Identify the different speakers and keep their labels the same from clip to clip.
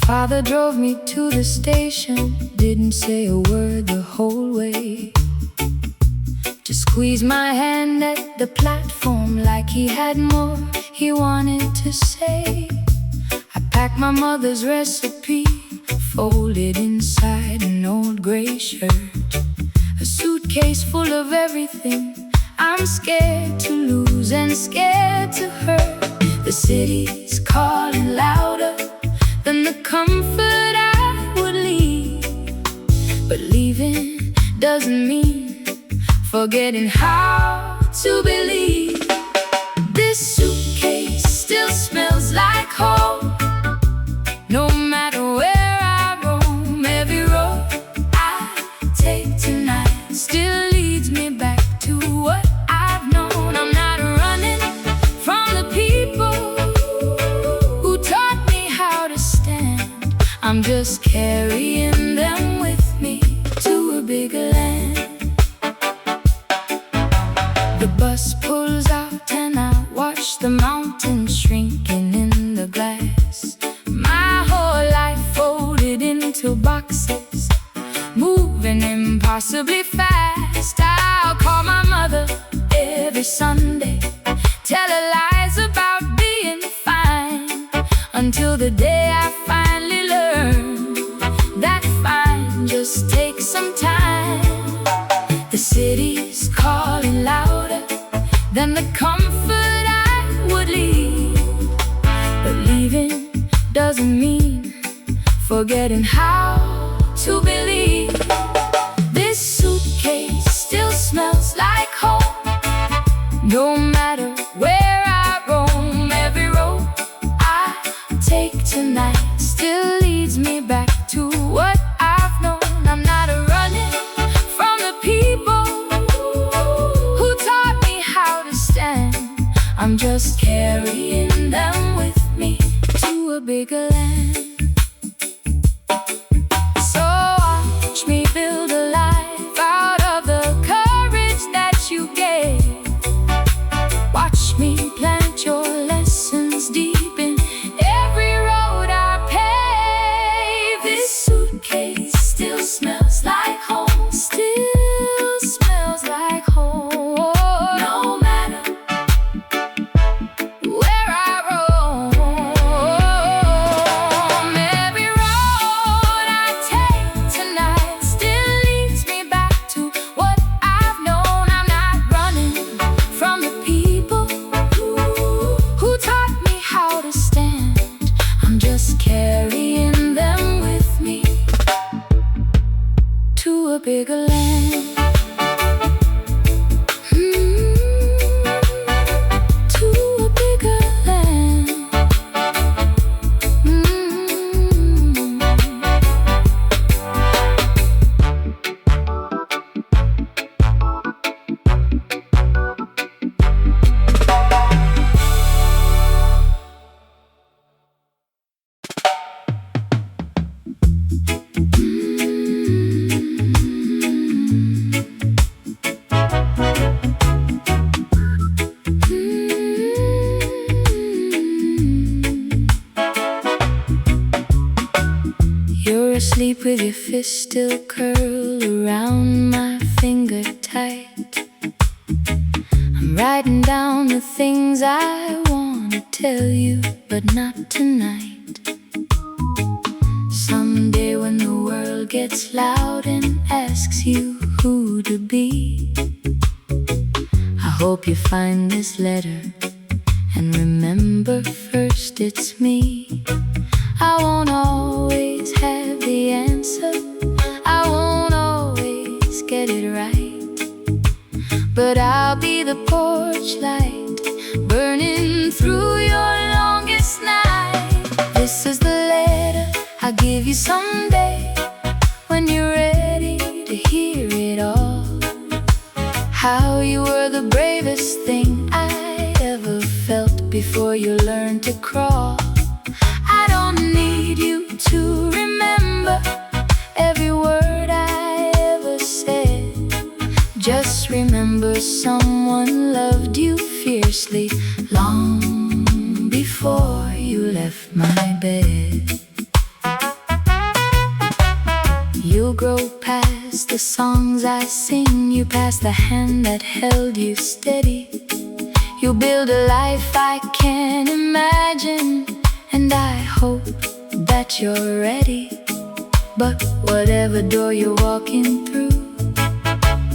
Speaker 1: Father drove me to the station, didn't say a word the whole way. Just squeezed my hand at the platform like he had more he wanted to say. I packed my mother's recipe, folded inside an old gray shirt. A suitcase full of everything I'm scared to lose and scared to hurt. The city's calling louder than the comfort I would leave. But leaving doesn't mean forgetting how to believe. This suitcase still smells like home. No matter where I roam, every road I take tonight still leads me back to what I've known. I'm not running from the people who taught me how to stand. I'm just carrying them with me to a bigger land. The bus pulls out and I watch the mountains shrinking in the glass. My whole life folded into boxes, moving impossibly fast. I'll call my mother every Sunday, tell her lies about being fine, until the day I finally learn that fine just takes some time. The city's calling louder than the comfort I would leave. But leaving doesn't mean forgetting how to believe. This suitcase still smells like home. No matter where I roam, every road I take tonight still leads me back to what I've known. I'm not running from the people who taught me how to stand. I'm just carrying them with me to a bigger land. So watch me build a life out of the courage that you gave. Watch me plant your lessons deep in every road I pave. This suitcase still smells like home. Still smells like home. No matter where I roam, every road I take tonight still leads me back to what I've known. I'm not running from the people who taught me how to stand. I'm just carrying them with me to a bigger land. To a bigger land. You're asleep with your fist still curled around my finger tight. I'm writing down the things I want to tell you, but not tonight. Someday when the world gets loud and asks you who to be, I hope you find this letter and remember first it's me. I won't always have the answer, I won't always get it right, but I'll be the porch light burning through your longest night. This is the letter I'll give you someday when you're ready to hear it all. How you were the bravest thing I ever felt before you learned to crawl. I don't need you to remember every word I ever said. Just remember someone loved you fiercely long before you left my bed. grow past the songs I sing. You pass the hand that held you steady. You build a life I can't imagine, and I hope that you're ready. But whatever door you're walking through,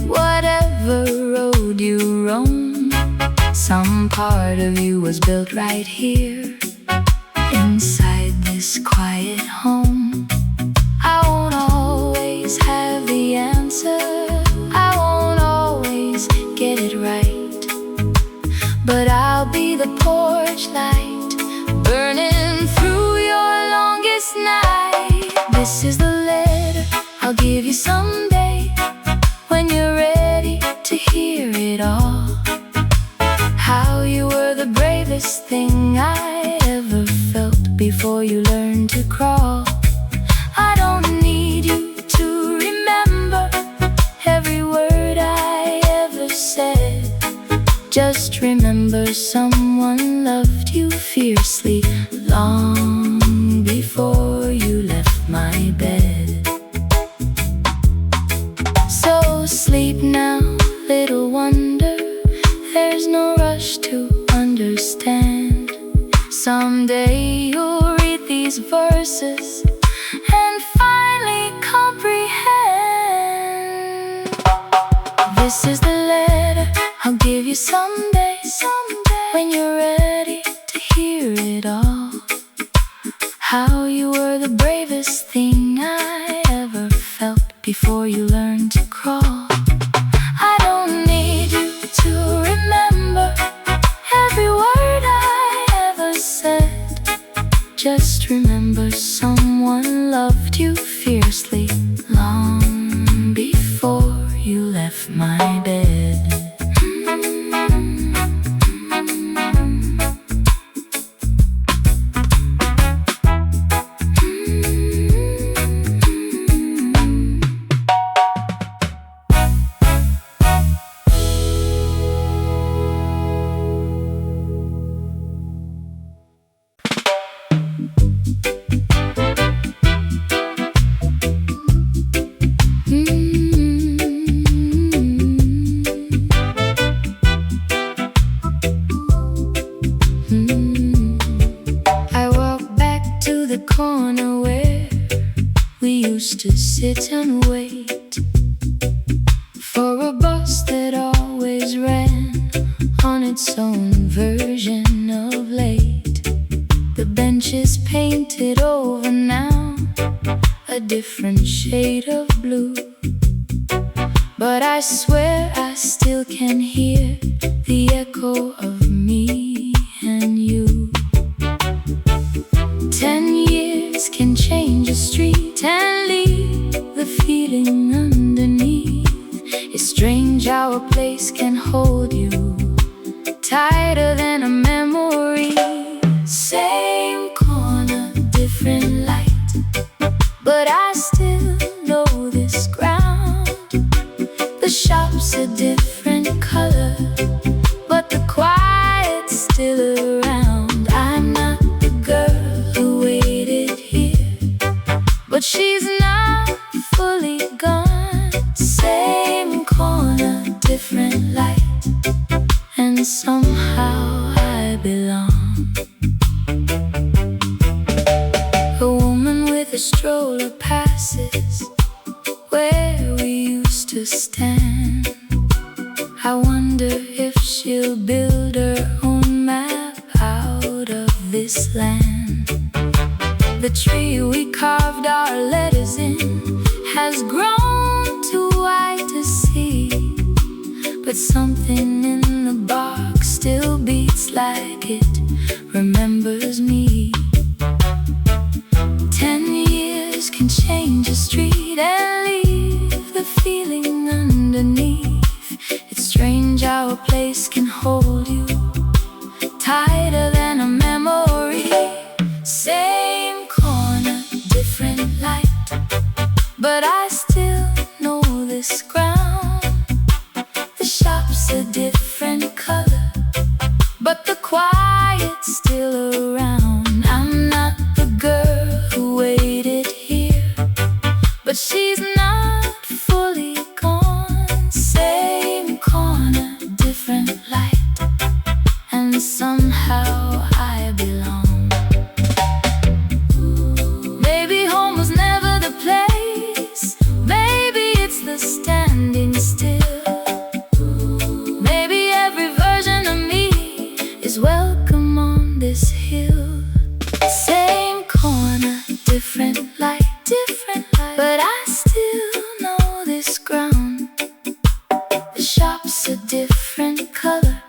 Speaker 1: whatever road you roam, some part of you was built right here, inside this quiet home. I won't always have the answer, I won't always get it right, but I'll be the porch light, burning through your longest night. This is the letter I'll give you someday, when you're ready to hear it all. How you were the bravest thing I ever felt before you learned to crawl. I don't need you to remember every word I ever said. Just remember someone loved you fiercely long before you left my bed. So sleep now, little wonder, there's no rush to understand. Someday you'll read these verses and finally comprehend. This is the letter I'll give you someday, when you're ready to hear it all. How you were the bravest thing I ever felt before you learned to crawl. I don't need you to remember every word I ever said. Just remember someone loved you fiercely long before you left my bed. I walk back to the corner where we used to sit and wait for a bus that always ran on its own version of late. The bench is painted over now, a different shade of blue, but I swear I still can hear the echo of me and you. 10 years can change a street and leave the feeling underneath. It's strange how a place can hold you tighter than a memory. Same corner, different light, but I still know this ground. The shop's a different color, but the quiet's still around. I'm not the girl who waited here, but she's not fully gone. Same corner, different light, and somehow I belong. A woman with a stroller passes where we used to stand. I wonder if she'll build her own map out of this land. The tree we carved our letters in has grown too wide to see, but something in the bark still beats like it remembers me. 10 years can change a street and leave the feeling underneath. It's strange how a place can hold you tighter than a memory. Same corner, different light, but I still know this ground. The shop's a different color, but the quiet's still around. I'm not the girl who waited here, but she's not different light, but I still know this ground. The shop's a different color,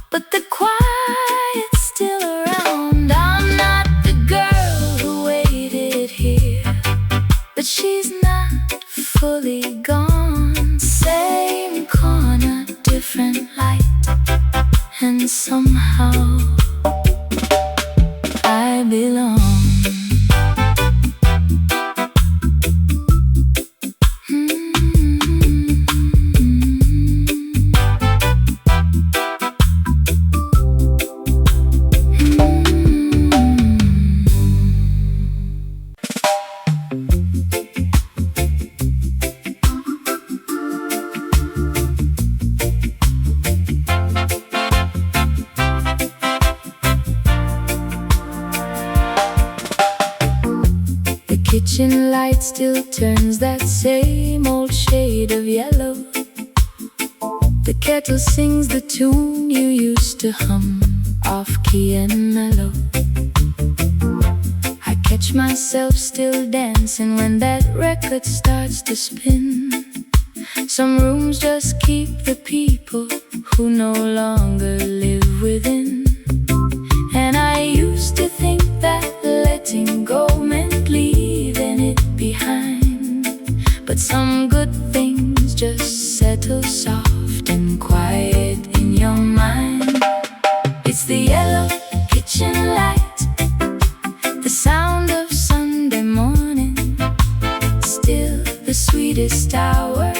Speaker 1: but the quiet's still around. I'm not the girl who waited here, but she's not fully gone. Same corner, different light, and somehow I belong. Kitchen light still turns that same old shade of yellow. The kettle sings the tune you used to hum, off-key and mellow. I catch myself still dancing when that record starts to spin. Some rooms just keep the people who no longer live within. And I used to think that letting go meant leaving it behind, but some good things just settle soft and quiet in your mind. It's the yellow kitchen light, the sound of Sunday morning, still the sweetest hour,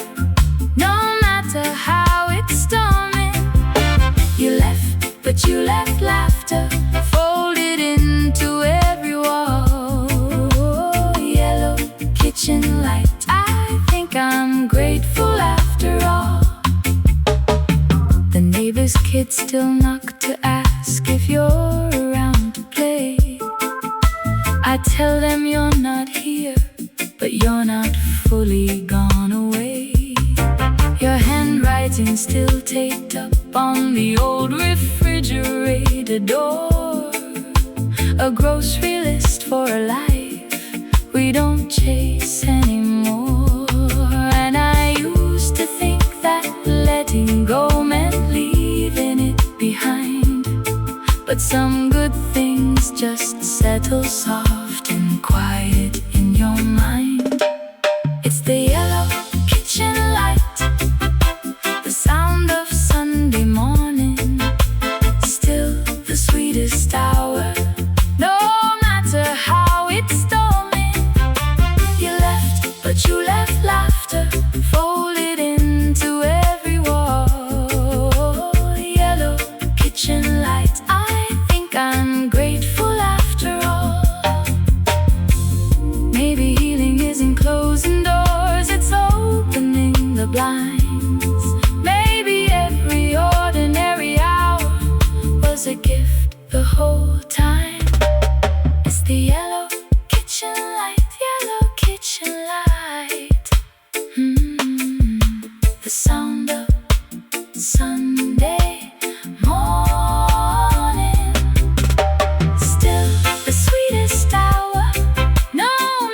Speaker 1: no matter how it's storming. You left, but you left laughter folded into every wall. Yellow kitchen light, I think I'm grateful after all. The neighbor's kids still knock to ask if you're around to play. I tell them you're not here, but you're not fully gone away. Your handwriting still taped up on the old refrigerator door, a grocery list for a life we don't chase anymore. And I used to think that letting go meant leaving it behind, but some good things just settle soft and quiet in your mind. It's the yellow kitchen light, the sound of Sunday morning, still the sweetest hour, no matter how it's storming. You left, but you left laughter folded into every wall. Yellow kitchen light, I think I'm grateful after all. Maybe healing isn't closing doors, it's opening the blinds. Maybe every ordinary hour was a gift the whole time. It's the yellow kitchen light, yellow kitchen light. The sound of Sunday morning, still the sweetest hour, no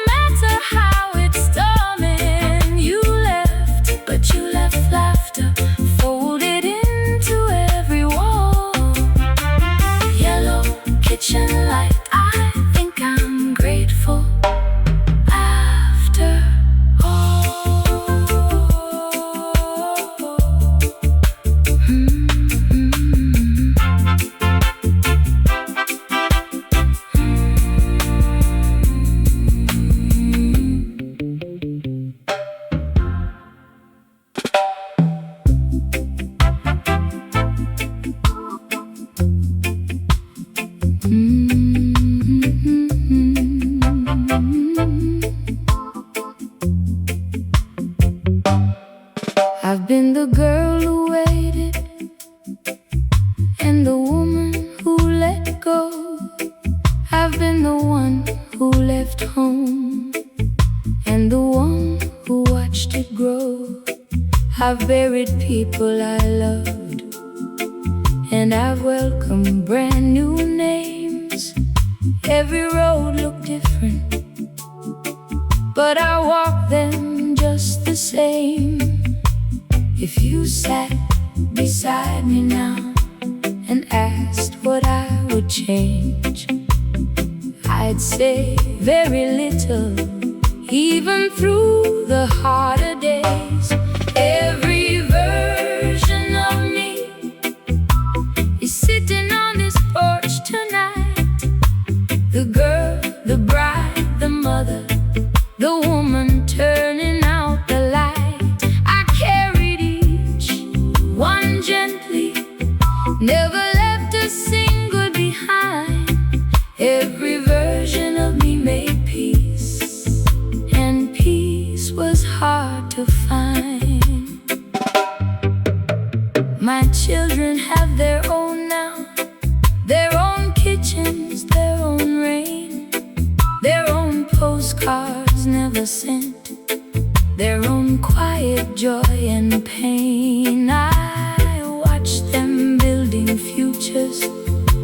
Speaker 1: matter how it's storming. You left, but you left laughter folded into every wall. Yellow kitchen light, I think I'm grateful after all. I've been the girl who waited, and the woman who let go. I've been the one who left home, and the one who watched it grow. I've buried people I loved, and I've welcomed brand new names. Every road looked different, but I walk them just the same. If you sat beside me now and asked what I would change, I'd say very little, even through the harder days. Every version of me is sitting on this porch tonight. The girl, the bride, the mother, the woman turning out the light. I carried each one gently, never left a single behind. Every version of me made peace, and peace was hard to find. My children have their own now, their own kitchens, their own rain, their own postcards never sent, their own quiet joy and pain. I watch them building futures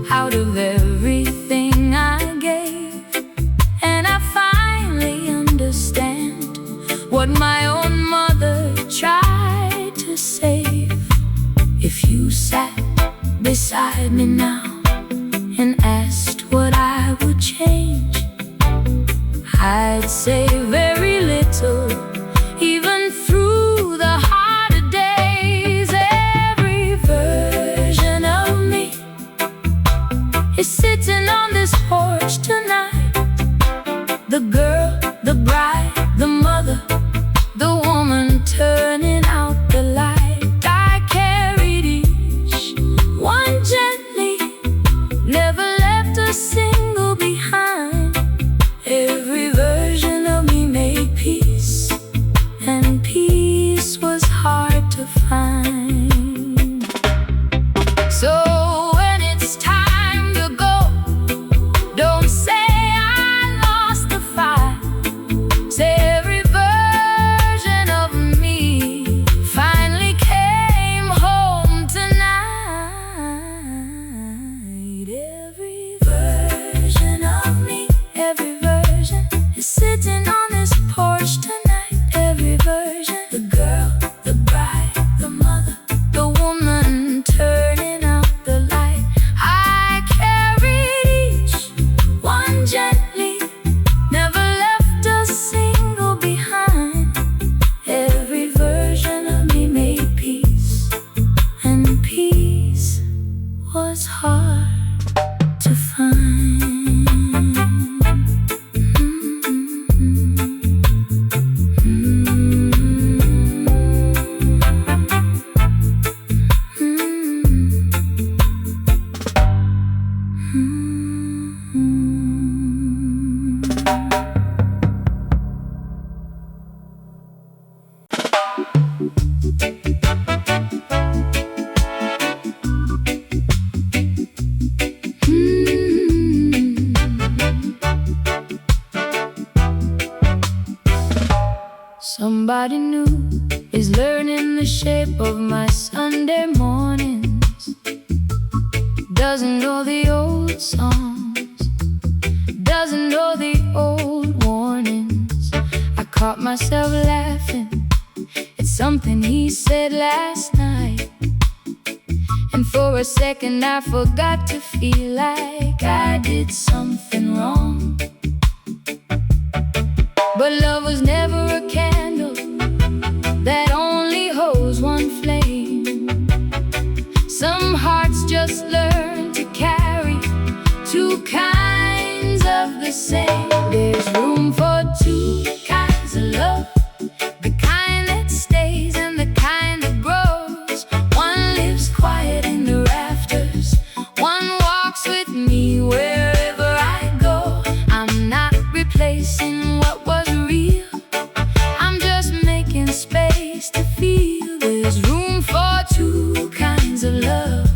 Speaker 1: out of everything I gave, and I finally understand what my own mother tried to save. If you sat beside me now and asked what I would change, I'd say very little, even through the harder days. Every version of me is sitting on this porch tonight. The girl, the bride, the mother, the woman turning out the light. I carried each one gently, never left a single behind. Every version of me made peace, and peace was hard to find. So when it's time to go, don't say I lost the fight. Say every version of me finally came home tonight. Every version of me, every version is sitting on this porch tonight. Every version, the girl, the bride, the mother, the woman turning out the light. I carried each one gently, never left a single behind. Every version of me made peace, and peace was hard to find. Somebody new is learning the shape of my Sunday mornings. Doesn't know the old songs, doesn't know the old warnings. I caught myself laughing at something he said last night, and for a second I forgot to feel like I did something wrong. But love was never a candle that only holds one flame. Some hearts just learn to carry two kinds of the same. There's room for two kinds of love, the kind that stays and the kind that grows. One lives quiet in the rafters, one walks with me wherever I go. I'm not replacing what was real, I'm just making space to feel. There's room for two kinds of love,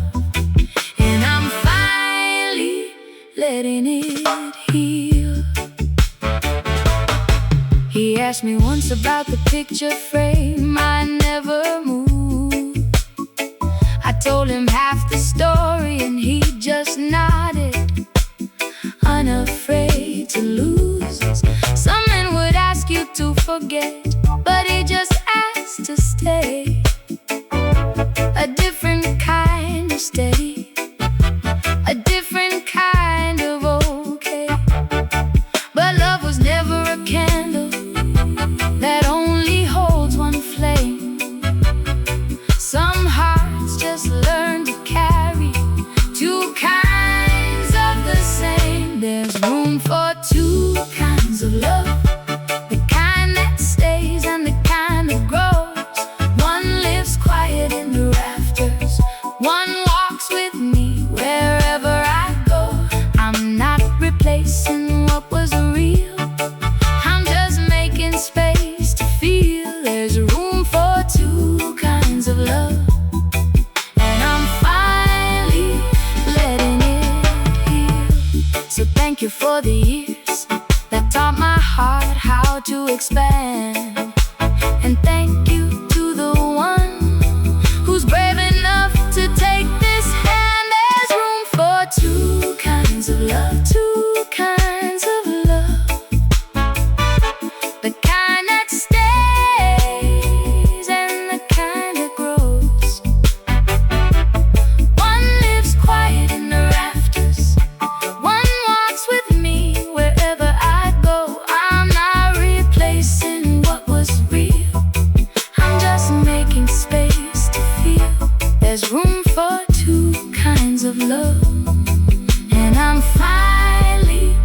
Speaker 1: and I'm finally letting it heal. He asked me once about the picture frame I never moved. I told him half the story and he just nodded, unafraid to lose. Some men would ask you forget, but he just asked to stay. A different kind of steady, a different kind of okay. But love was never a candle that only holds one flame. Some hearts just learn to carry two kinds of the same. There's room for two kinds of love, the kind that stays and the kind that grows. One lives quiet in the rafters, one walks with me wherever I go. I'm not replacing what was real, I'm just making space to feel. There's room for two kinds of love, and I'm finally letting it heal. So thank you for the years that taught my heart how to expand, and thank you to the one who's brave enough to take this hand. There's room for two kinds of love, two kinds of love, the kind that stays and the kind that grows. One lives quiet in the rafters, one walks with me wherever I go. I'm not replacing what was real, I'm just making space to feel. There's room for two kinds of love, and I'm finally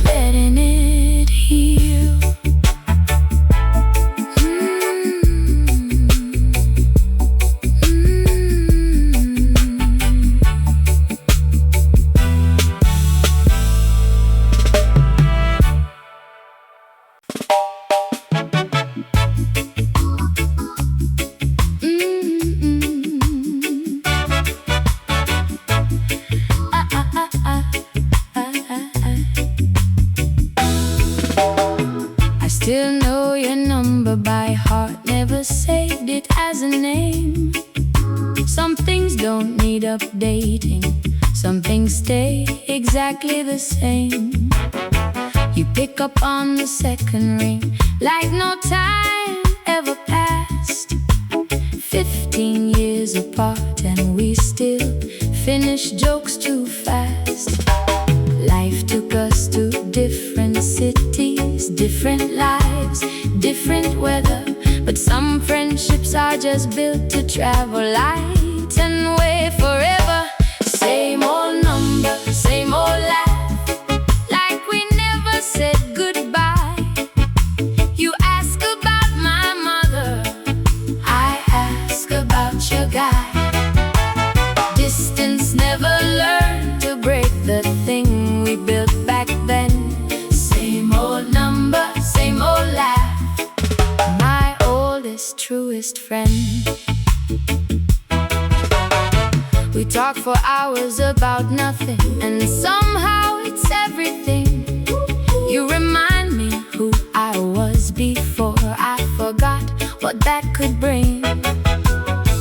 Speaker 1: letting it heal. I still know your number by heart, never saved it as a name. Some things don't need updating, some things stay exactly the same. You pick up on the second ring like no time ever passed. 15 years apart and we still finish jokes too fast. Life took us to different cities, different lives, different weather, but some friendships are just built to travel light and way forever. Same old number, same old laugh, like we never said goodbye. You ask about my mother, I ask about your guy. Distance never learned to break the thing we built back then. Same old number, same old laugh, my oldest, truest friend. We talk for hours about nothing, and somehow it's everything. You remind me who I was before I forgot what that could bring.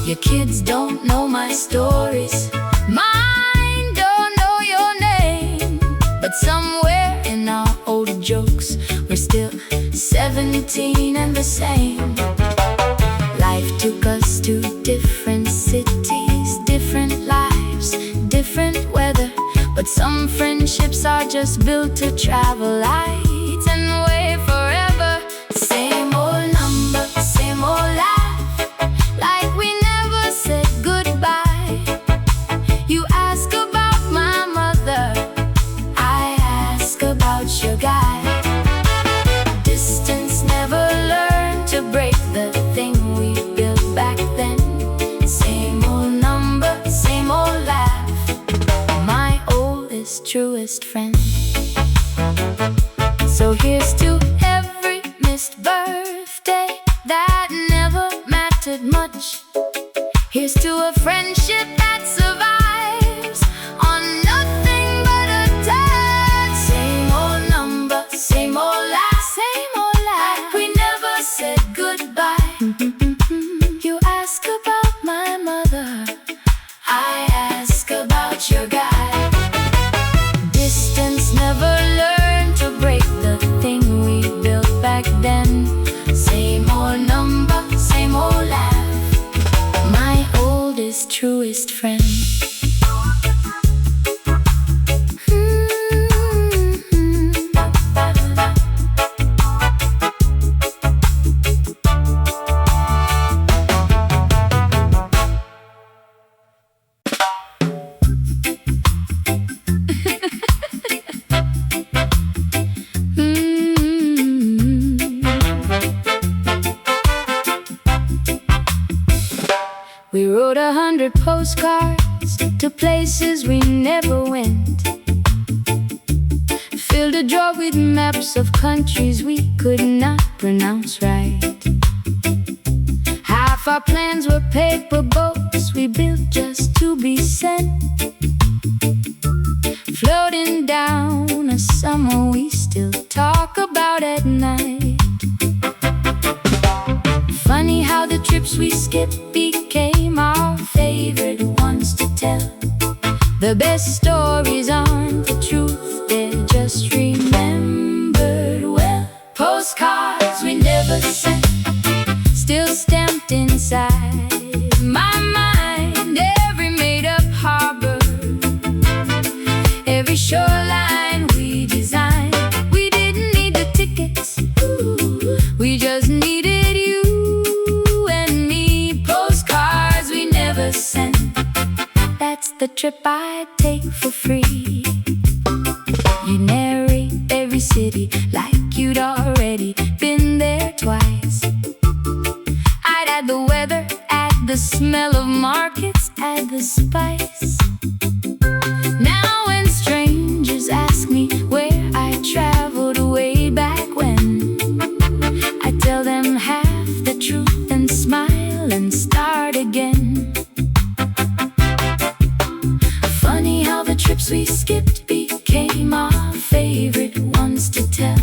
Speaker 1: Your kids don't know my stories, mine don't know your name, but somewhere in our old jokes we're still 17 and the same. Life took us to different cities, different lives, different weather, but some friendships are just built to travel light and way forever. Same old number, same old laugh, like we never said goodbye. You ask about my mother, I ask about your guy. Distance never learned to break the thing we built back then. Same old number, same old laugh, my oldest, truest friend. So here's to every missed birthday that never mattered much. Here's to a friendship that survives on nothing but a touch. Same old number, same old laugh, same old laugh, like we never said goodbye. You ask about my mother, I ask about your guy. Distance never learned to break the thing we built back then. greatest friend. We wrote 100 postcards to places we never went, filled a drawer with maps of countries we could not pronounce right. Half our plans were paper boats we built just to be sent, floating down a summer we still talk about at night. Funny how the trips we skipped became our favorite ones to tell. The best stories aren't the truth, they're just remembered well. Postcards we never sent, still stamped inside my mind. Every made-up harbor, every shoreline we designed. We didn't need the tickets, we just needed you and me. Postcards we never sent, that's the trip I'd take for free. You narrate every city like you'd already been there twice. I'd add the weather, add the smell of markets, add the spice. Now when strangers ask me where I traveled way back when, I tell them half the truth and smile and start again. Funny how the trips we skipped became our favorite ones to tell.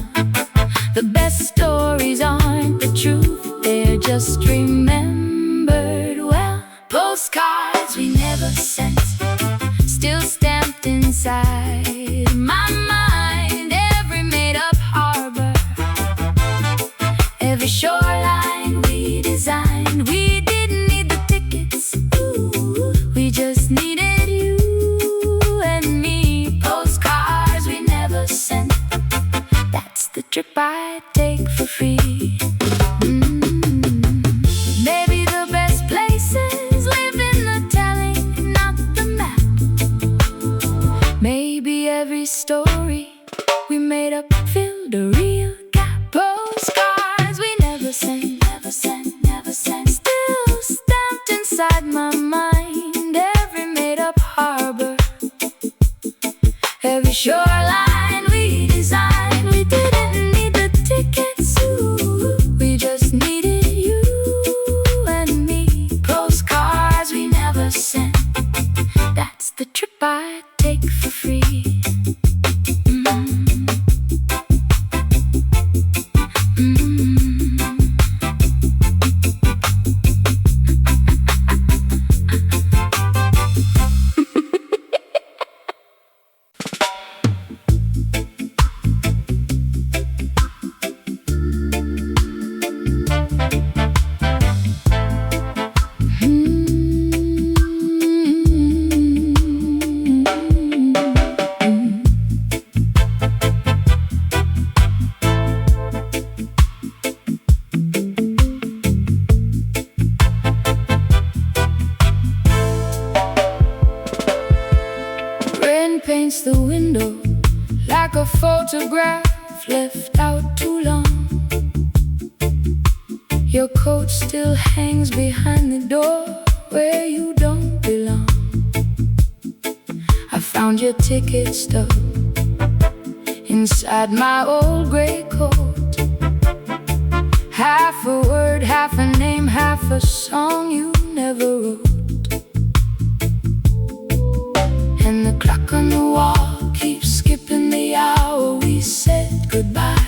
Speaker 1: The best stories aren't the truth, they're just remembered well. Postcards we never sent, still stamped inside my mind. Every made-up harbor, every shoreline we designed. We didn't need the tickets, we just needed you and me. Postcards we never sent, that's the trip I'd take for free. Maybe the best places live in the telling, not the map. Maybe every story we made up filled a real gap. Postcards we never sent, never sent, never sent, still stamped inside my mind. Every made-up harbor, every shoreline we designed. We didn't need the tickets, we just needed you and me. Postcards we never sent, that's the trip I'd take for free. Paints the window like a photograph left out too long. Your coat still hangs behind the door where you don't belong. I found your ticket stub inside my old gray coat. Half a word, half a name, half a song you never wrote. And the clock on the wall keeps skipping the hour we said goodbye.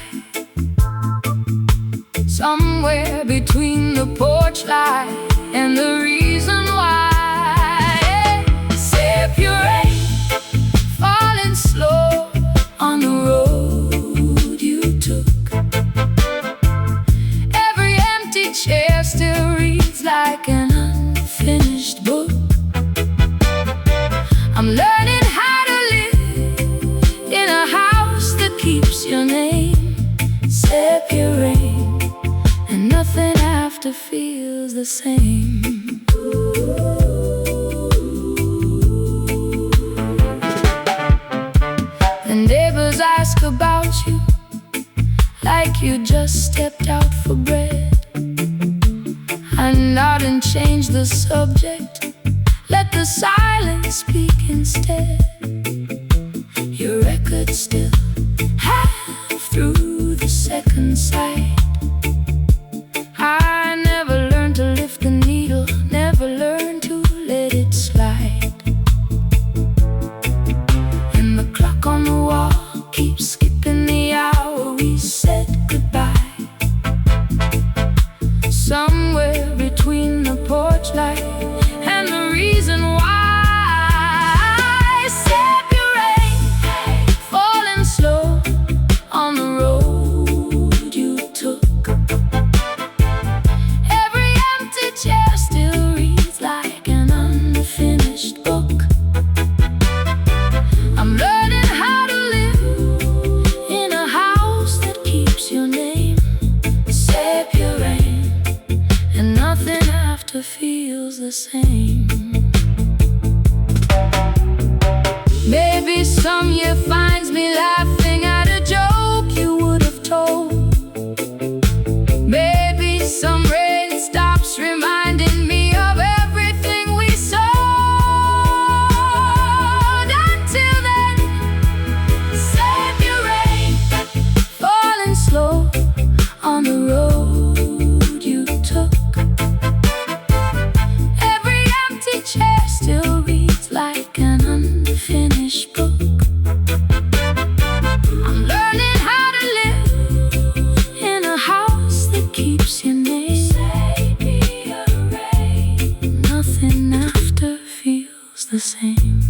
Speaker 1: Somewhere between the porch light and the reason why. Sip your rain, falling slow on the road you took. Every empty chair still reads like an unfinished book. rain, and nothing after feels the same. The neighbors ask about you like you just stepped out for bread. I nod and change the subject, let the silence speak instead. Your record still half through the second side. I never learned to lift the needle, never learned to let it slide. And the clock on the wall keeps skipping the hour we said goodbye. Somewhere between the porch light and the reason why. Separate, falling slow on the road you took. Every empty chair still reads like an unfinished book. I'm learning how to live in a house that keeps your name. Separate, and nothing after feels the same. Maybe some year finds me laughing at a joke you would have told. Maybe some rain stops reminding me of everything we sold. Until then, save your rain, falling slow on the road you took. Every empty chair still reads like an unfinished book. I'm learning how to live in a house that keeps your name. Nothing after feels the same.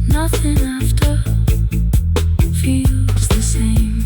Speaker 1: Nothing after feels the same.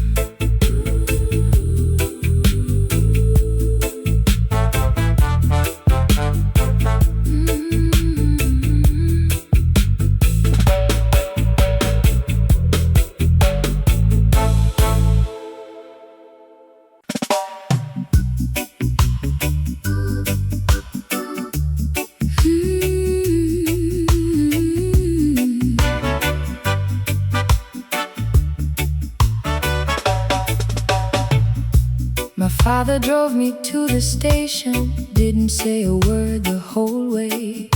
Speaker 1: My father drove me to the station, didn't say a word the whole way,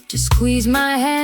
Speaker 1: just squeezed my hand.